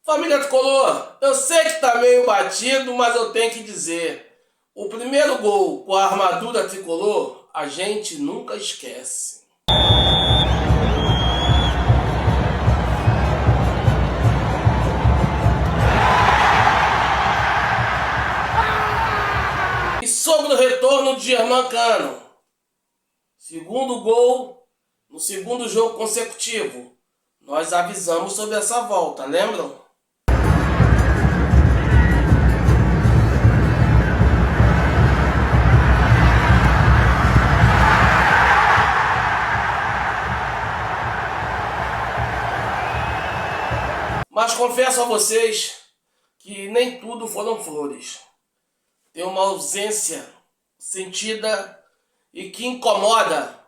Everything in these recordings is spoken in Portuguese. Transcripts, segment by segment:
Família Tricolor, eu sei que tá meio batido, mas eu tenho que dizer. O primeiro gol com a armadura tricolor, a gente nunca esquece. E sobre o retorno de Germancano. Segundo gol no segundo jogo consecutivo. Nós avisamos sobre essa volta, lembram? Mas confesso a vocês que nem tudo foram flores. Tem uma ausência sentida e que incomoda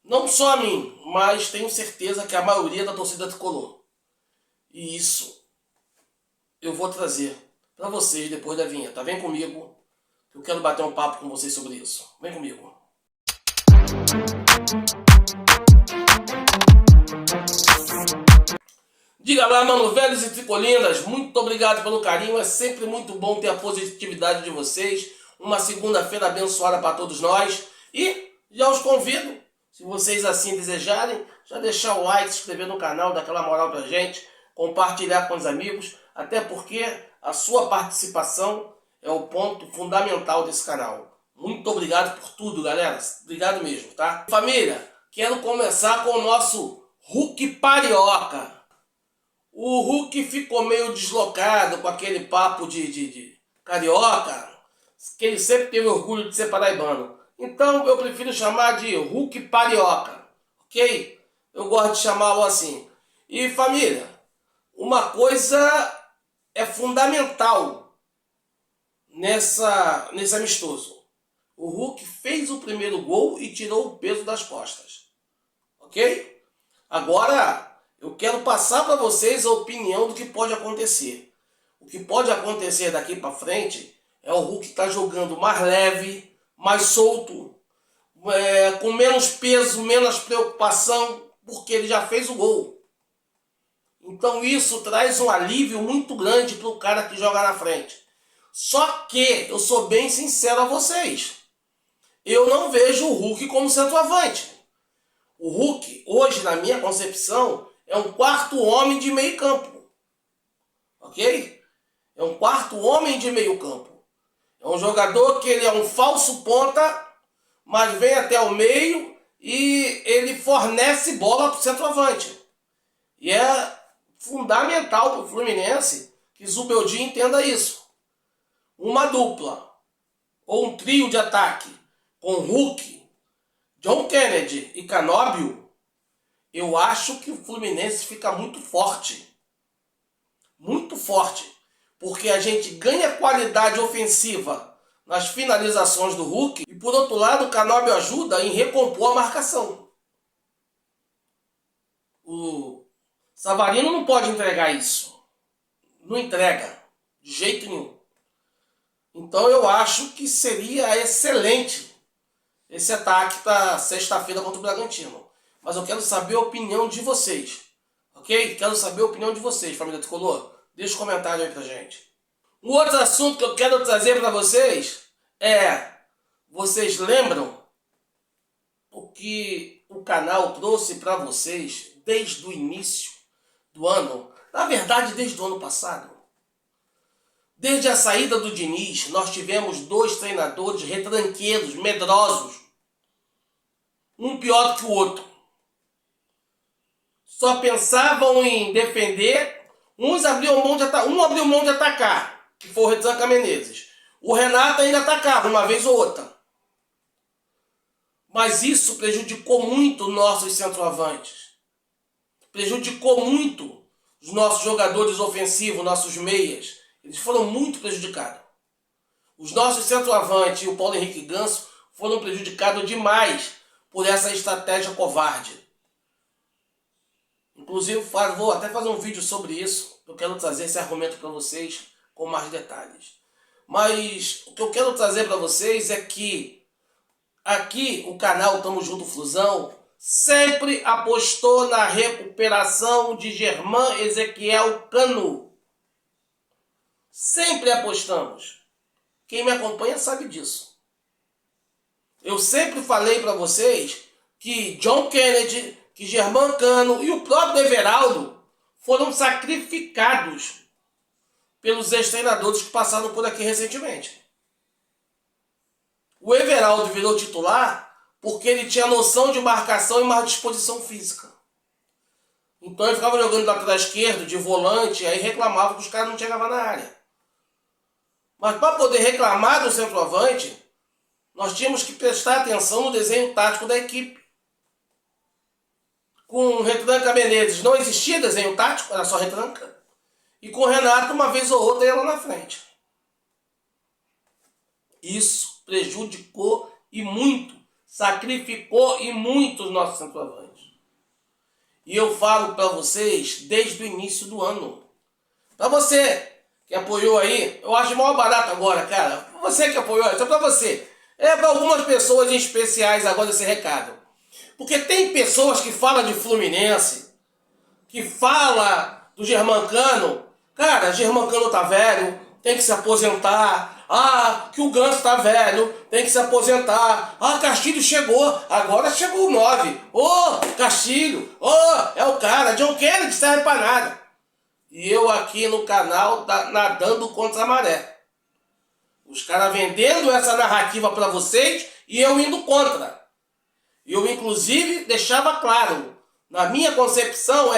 não só a mim, mas tenho certeza que a maioria da torcida tricolor. E isso eu vou trazer para vocês depois da vinheta. Vem comigo, que eu quero bater um papo com vocês sobre isso. Vem comigo. Diga lá, mano, velhos e tricolindas, muito obrigado pelo carinho, é sempre muito bom ter a positividade de vocês, uma segunda-feira abençoada para todos nós, e já os convido, se vocês assim desejarem, já deixar o like, se inscrever no canal, dar aquela moral pra gente, compartilhar com os amigos, até porque a sua participação é o ponto fundamental desse canal. Muito obrigado por tudo, galera, obrigado mesmo, tá? Família, quero começar com o nosso Hulk Parioca. O Hulk ficou meio deslocado com aquele papo de carioca, que ele sempre teve orgulho de ser paraibano. Então eu prefiro chamar de Hulk Parioca, ok? Eu gosto de chamá-lo assim. E família, uma coisa é fundamental nesse amistoso. O Hulk fez o primeiro gol e tirou o peso das costas, ok? Agora eu quero passar para vocês a opinião do que pode acontecer. O que pode acontecer daqui para frente é o Hulk estar jogando mais leve, mais solto, com menos peso, menos preocupação, porque ele já fez o gol. Então isso traz um alívio muito grande para o cara que joga na frente. Só que eu sou bem sincero a vocês. Eu não vejo o Hulk como centroavante. O Hulk, hoje, na minha concepção, é um quarto homem de meio campo, ok? É um quarto homem de meio campo. É um jogador que ele é um falso ponta, mas vem até o meio e ele fornece bola para o centroavante. E é fundamental para o Fluminense que Zubeldia entenda isso. Uma dupla ou um trio de ataque com Hulk, John Kennedy e Canóbio, eu acho que o Fluminense fica muito forte. Muito forte. Porque a gente ganha qualidade ofensiva nas finalizações do Hulk. E por outro lado, o Canóbio ajuda em recompor a marcação. O Savarino não pode entregar isso. Não entrega. De jeito nenhum. Então eu acho que seria excelente esse ataque para sexta-feira contra o Bragantino. Mas eu quero saber a opinião de vocês, ok? Quero saber a opinião de vocês, família tricolor. Deixa um comentário aí pra gente. Um outro assunto que eu quero trazer para vocês é... Vocês lembram o que o canal trouxe para vocês desde o início do ano? Na verdade, desde o ano passado. Desde a saída do Diniz, nós tivemos dois treinadores retranqueiros, medrosos. Um pior do que o outro. Só pensavam em defender, um abriu mão de atacar, que foi o Retranca Menezes. O Renato ainda atacava uma vez ou outra. Mas isso prejudicou muito nossos centroavantes. Prejudicou muito os nossos jogadores ofensivos, nossos meias. Eles foram muito prejudicados. Os nossos centroavantes e o Paulo Henrique Ganso foram prejudicados demais por essa estratégia covarde. Inclusive, vou até fazer um vídeo sobre isso. Eu quero trazer esse argumento para vocês com mais detalhes. Mas o que eu quero trazer para vocês é que aqui o canal Tamo Junto Flusão sempre apostou na recuperação de Germán Ezequiel Cano. Sempre apostamos. Quem me acompanha sabe disso. Eu sempre falei para vocês que John Kennedy, que Germancano e o próprio Everaldo foram sacrificados pelos ex-treinadores que passaram por aqui recentemente. O Everaldo virou titular porque ele tinha noção de marcação e mais disposição física. Então ele ficava jogando lateral esquerdo, de volante, e aí reclamava que os caras não chegavam na área. Mas para poder reclamar do centroavante, nós tínhamos que prestar atenção no desenho tático da equipe. Com Retranca Menezes não existia desenho tático, era só retranca. E com o Renato, uma vez ou outra, ia lá na frente. Isso prejudicou e muito, sacrificou e muito os nossos centroavantes. E eu falo para vocês desde o início do ano. Para você que apoiou aí, eu acho maior barato agora, cara. Você que apoiou, é só para você. É para algumas pessoas em especiais agora esse recado. Porque tem pessoas que falam de Fluminense, que falam do Germancano. Cara, Germancano tá velho, tem que se aposentar. Ah, que o Ganso tá velho, tem que se aposentar. Ah, Castilho chegou, agora chegou o 9. Ô, Castilho, é o cara, John Kennedy serve pra nada. E eu aqui no canal nadando contra a maré. Os caras vendendo essa narrativa para vocês e eu indo contra. Eu, inclusive, deixava claro, na minha concepção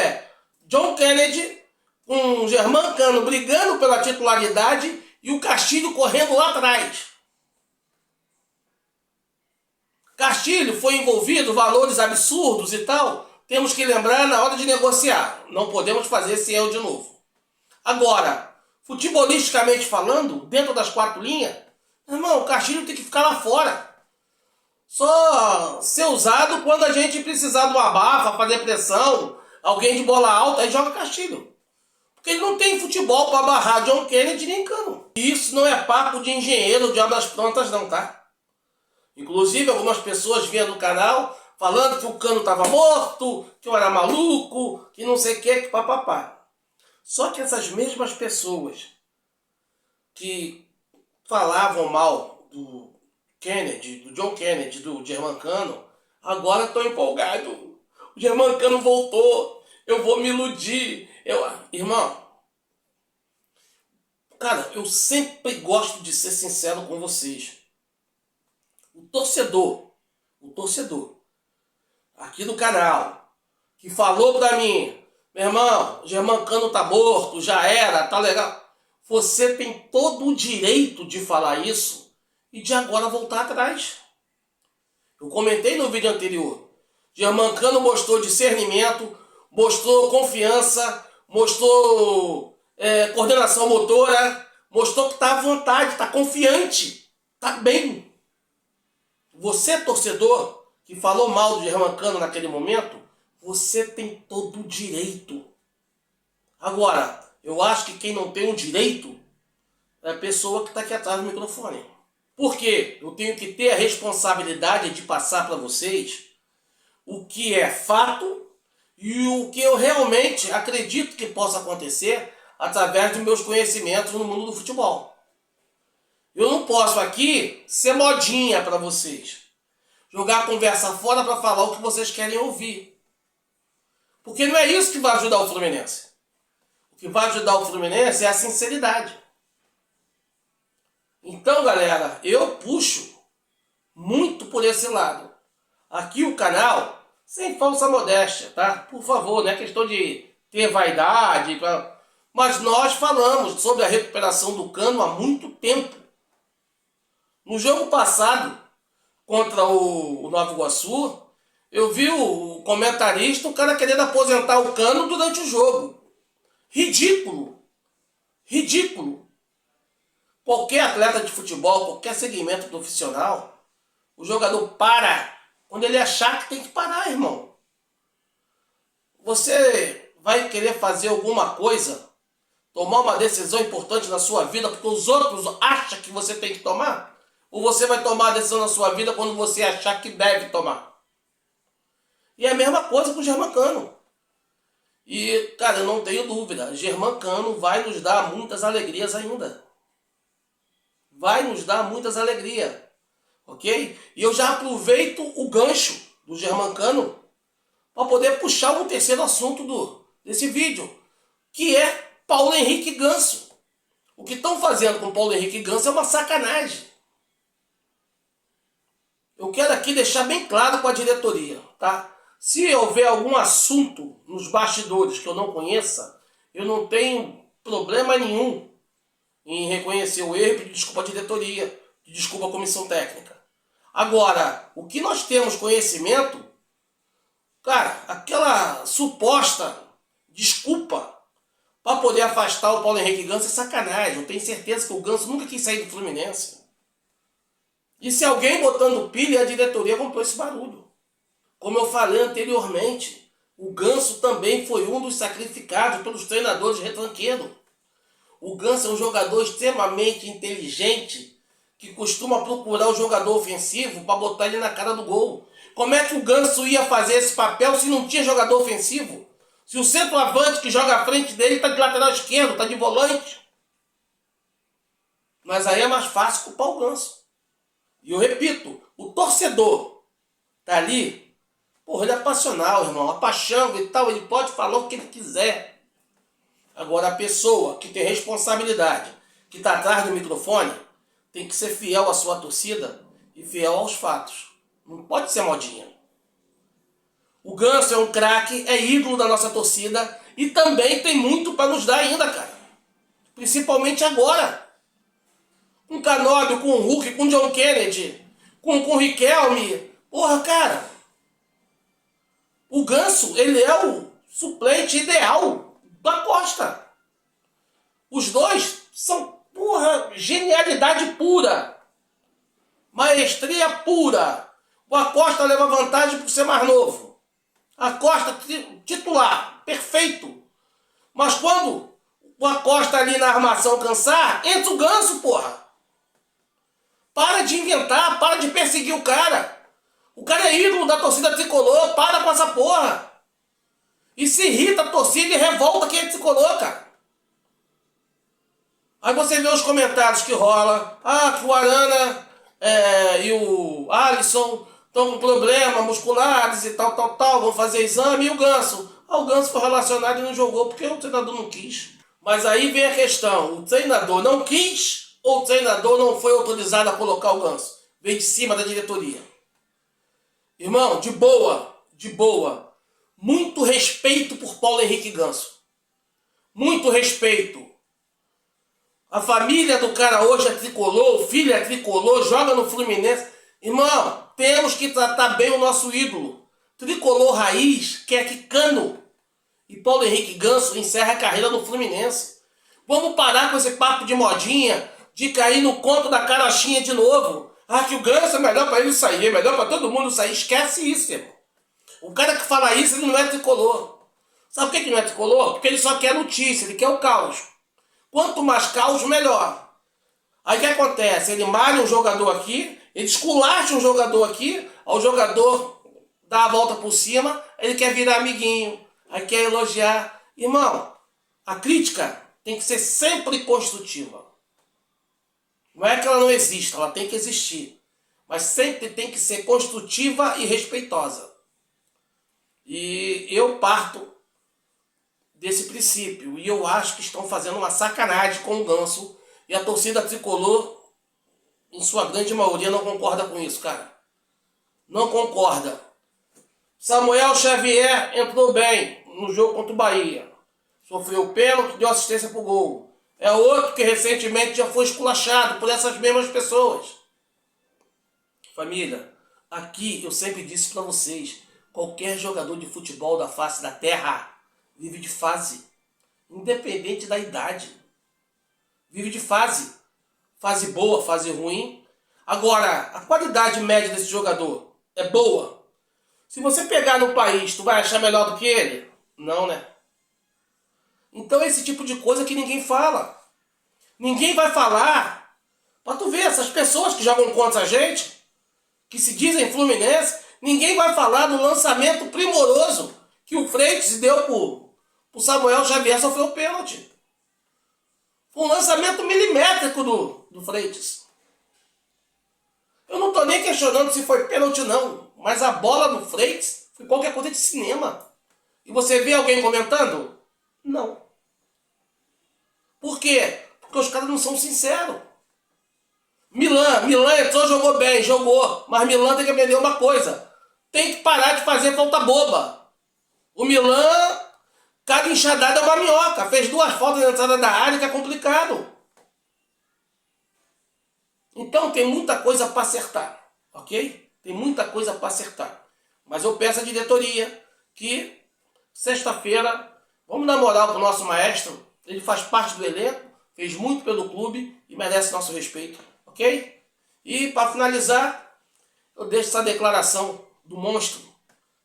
John Kennedy com o Germancano brigando pela titularidade e o Castilho correndo lá atrás. Castilho foi envolvido, valores absurdos e tal. Temos que lembrar na hora de negociar. Não podemos fazer esse erro de novo. Agora, futebolisticamente falando, dentro das 4 linhas, irmão, o Castilho tem que ficar lá fora. Só ser usado quando a gente precisar de uma barra, fazer pressão, alguém de bola alta, aí joga Castilho. Porque ele não tem futebol para barrar John Kennedy nem Cano. E isso não é papo de engenheiro de obras prontas não, tá? Inclusive algumas pessoas vinham do canal falando que o Cano estava morto, que eu era maluco, que não sei o que papapá. Só que essas mesmas pessoas que falavam mal do Kennedy, do John Kennedy, do Germancano, agora estão empolgados. O Germancano voltou, eu vou me iludir. Irmão, cara, eu sempre gosto de ser sincero com vocês. O torcedor aqui do canal, que falou pra mim, meu irmão, Germancano tá morto, já era, tá legal. Você tem todo o direito de falar isso e de agora voltar atrás. Eu comentei no vídeo anterior. Germancano mostrou discernimento, mostrou confiança, mostrou coordenação motora, mostrou que está à vontade, está confiante, está bem. Você, torcedor, que falou mal do Germancano naquele momento, você tem todo o direito. Agora, eu acho que quem não tem o direito é a pessoa que está aqui atrás do microfone. Porque eu tenho que ter a responsabilidade de passar para vocês o que é fato e o que eu realmente acredito que possa acontecer através dos meus conhecimentos no mundo do futebol. Eu não posso aqui ser modinha para vocês. Jogar a conversa fora para falar o que vocês querem ouvir. Porque não é isso que vai ajudar o Fluminense. O que vai ajudar o Fluminense é a sinceridade. Então, galera, eu puxo muito por esse lado. Aqui o canal, sem falsa modéstia, tá? Por favor, não é questão de ter vaidade, mas nós falamos sobre a recuperação do Cano há muito tempo. No jogo passado, contra o Nova Iguaçu, eu vi o comentarista, o cara querendo aposentar o Cano durante o jogo. Ridículo. Ridículo. Qualquer atleta de futebol, qualquer segmento profissional, o jogador para quando ele achar que tem que parar, irmão. Você vai querer fazer alguma coisa, tomar uma decisão importante na sua vida porque os outros acham que você tem que tomar? Ou você vai tomar a decisão na sua vida quando você achar que deve tomar? E é a mesma coisa com o Germancano. E, cara, eu não tenho dúvida, Germancano vai nos dar muitas alegrias ainda. Vai nos dar muitas alegrias, ok? E eu já aproveito o gancho do Germancano para poder puxar um terceiro assunto desse vídeo, que é Paulo Henrique Ganso. O que estão fazendo com Paulo Henrique Ganso é uma sacanagem. Eu quero aqui deixar bem claro com a diretoria, tá? Se houver algum assunto nos bastidores que eu não conheça, eu não tenho problema nenhum em reconhecer o erro e pedir desculpa à diretoria, pedir desculpa à comissão técnica. Agora, o que nós temos conhecimento, cara, aquela suposta desculpa para poder afastar o Paulo Henrique Ganso é sacanagem. Eu tenho certeza que o Ganso nunca quis sair do Fluminense. E se alguém botando pilha, a diretoria comprou esse barulho. Como eu falei anteriormente, o Ganso também foi um dos sacrificados pelos treinadores retranqueiros. O Ganso é um jogador extremamente inteligente, que costuma procurar o jogador ofensivo para botar ele na cara do gol. Como é que o Ganso ia fazer esse papel se não tinha jogador ofensivo? Se o centroavante que joga à frente dele está de lateral esquerdo, está de volante. Mas aí é mais fácil culpar o Ganso. E eu repito, o torcedor tá ali, porra, ele é passional, irmão, a paixão e tal, ele pode falar o que ele quiser. Agora a pessoa que tem responsabilidade, que está atrás do microfone, tem que ser fiel à sua torcida e fiel aos fatos. Não pode ser modinha. O Ganso é um craque, é ídolo da nossa torcida e também tem muito para nos dar ainda, cara. Principalmente agora. Com o Canóbio, com o Hulk, com o John Kennedy, com o Riquelme. Porra, cara. O Ganso, ele é o suplente ideal da Costa. Os dois são, porra, genialidade pura. Maestria pura. O Acosta leva vantagem por ser mais novo. Acosta titular, perfeito. Mas quando o Acosta ali na armação cansar, entra o Ganso, porra. Para de inventar, para de perseguir o cara. O cara é ídolo da torcida tricolor, para com essa porra. E se irrita a torcida e revolta quem é tricolor, cara. Aí você vê os comentários que rola. Ah, que o Arana e o Alisson estão com problemas musculares e tal, vão fazer exame. E o Ganso? Ah, o Ganso foi relacionado e não jogou porque o treinador não quis. Mas aí vem a questão, o treinador não quis ou o treinador não foi autorizado a colocar o Ganso? Vem de cima da diretoria. Irmão, de boa. Muito respeito por Paulo Henrique Ganso. Muito respeito. A família do cara hoje é tricolor, o filho é tricolor, joga no Fluminense. Irmão, temos que tratar bem o nosso ídolo. Tricolor raiz quer que Cano e Paulo Henrique Ganso encerra a carreira no Fluminense. Vamos parar com esse papo de modinha, de cair no conto da carochinha de novo. Ah, que o Ganso é melhor para ele sair, é melhor para todo mundo sair. Esquece isso, irmão. O cara que fala isso, ele não é tricolor. Sabe por que não é tricolor? Porque ele só quer notícia, ele quer o caos. Quanto mais caos, melhor. Aí o que acontece? Ele malha um jogador aqui, ele esculacha um jogador aqui, o jogador dá a volta por cima, ele quer virar amiguinho, aí quer elogiar. Irmão, a crítica tem que ser sempre construtiva. Não é que ela não exista, ela tem que existir. Mas sempre tem que ser construtiva e respeitosa. E eu parto desse princípio. E eu acho que estão fazendo uma sacanagem com o Ganso. E a torcida tricolor, em sua grande maioria, não concorda com isso, cara. Não concorda. Samuel Xavier entrou bem no jogo contra o Bahia. Sofreu pênalti, deu assistência pro gol. É outro que recentemente já foi esculachado por essas mesmas pessoas. Família, aqui eu sempre disse para vocês, qualquer jogador de futebol da face da terra vive de fase, independente da idade. Vive de fase. Fase boa, fase ruim. Agora, a qualidade média desse jogador é boa. Se você pegar no país, tu vai achar melhor do que ele? Não, né? Então é esse tipo de coisa que ninguém fala. Ninguém vai falar. Pra tu ver, essas pessoas que jogam contra a gente, que se dizem Fluminense, ninguém vai falar do lançamento primoroso que o Freitas deu O Samuel Xavier sofreu o pênalti. Foi um lançamento milimétrico do Freitas. Eu não tô nem questionando se foi pênalti não, mas a bola do Freitas foi qualquer coisa de cinema. E você vê alguém comentando? Não. Por quê? Porque os caras não são sinceros. Milan entrou, jogou bem, jogou. Mas Milan tem que aprender uma coisa. Tem que parar de fazer falta boba. O Milan, cada enxadada é uma minhoca. Fez 2 faltas na entrada da área, que é complicado. Então tem muita coisa para acertar, ok? Tem muita coisa para acertar. Mas eu peço à diretoria que sexta-feira vamos dar moral pro nosso maestro. Ele faz parte do elenco, fez muito pelo clube e merece nosso respeito, ok? E para finalizar, eu deixo essa declaração do monstro,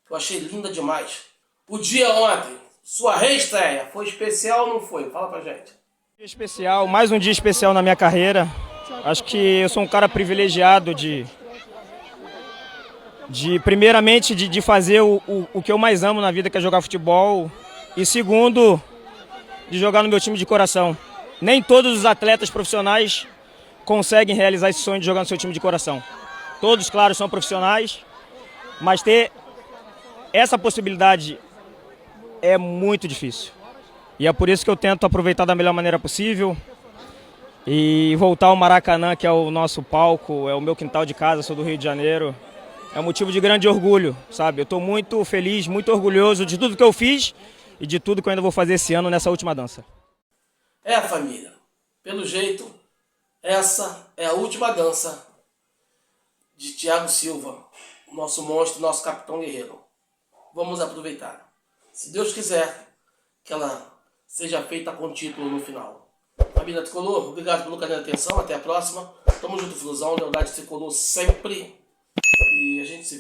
que eu achei linda demais. O dia ontem, sua reestreia, foi especial ou não foi? Fala pra gente. Dia especial, mais um dia especial na minha carreira. Acho que eu sou um cara privilegiado primeiramente, de fazer o que eu mais amo na vida, que é jogar futebol. E segundo, de jogar no meu time de coração. Nem todos os atletas profissionais conseguem realizar esse sonho de jogar no seu time de coração. Todos, claro, são profissionais, mas ter essa possibilidade é muito difícil. E é por isso que eu tento aproveitar da melhor maneira possível e voltar ao Maracanã, que é o nosso palco, é o meu quintal de casa, sou do Rio de Janeiro. É um motivo de grande orgulho, sabe? Eu estou muito feliz, muito orgulhoso de tudo que eu fiz e de tudo que eu ainda vou fazer esse ano nessa última dança. Família, pelo jeito, essa é a última dança de Thiago Silva, o nosso monstro, nosso capitão guerreiro. Vamos aproveitar. Se Deus quiser, que ela seja feita com título no final. Família Tricolor, obrigado pelo carinho e atenção. Até a próxima. Tamo junto, Flusão. Lealdade Tricolor sempre. E a gente se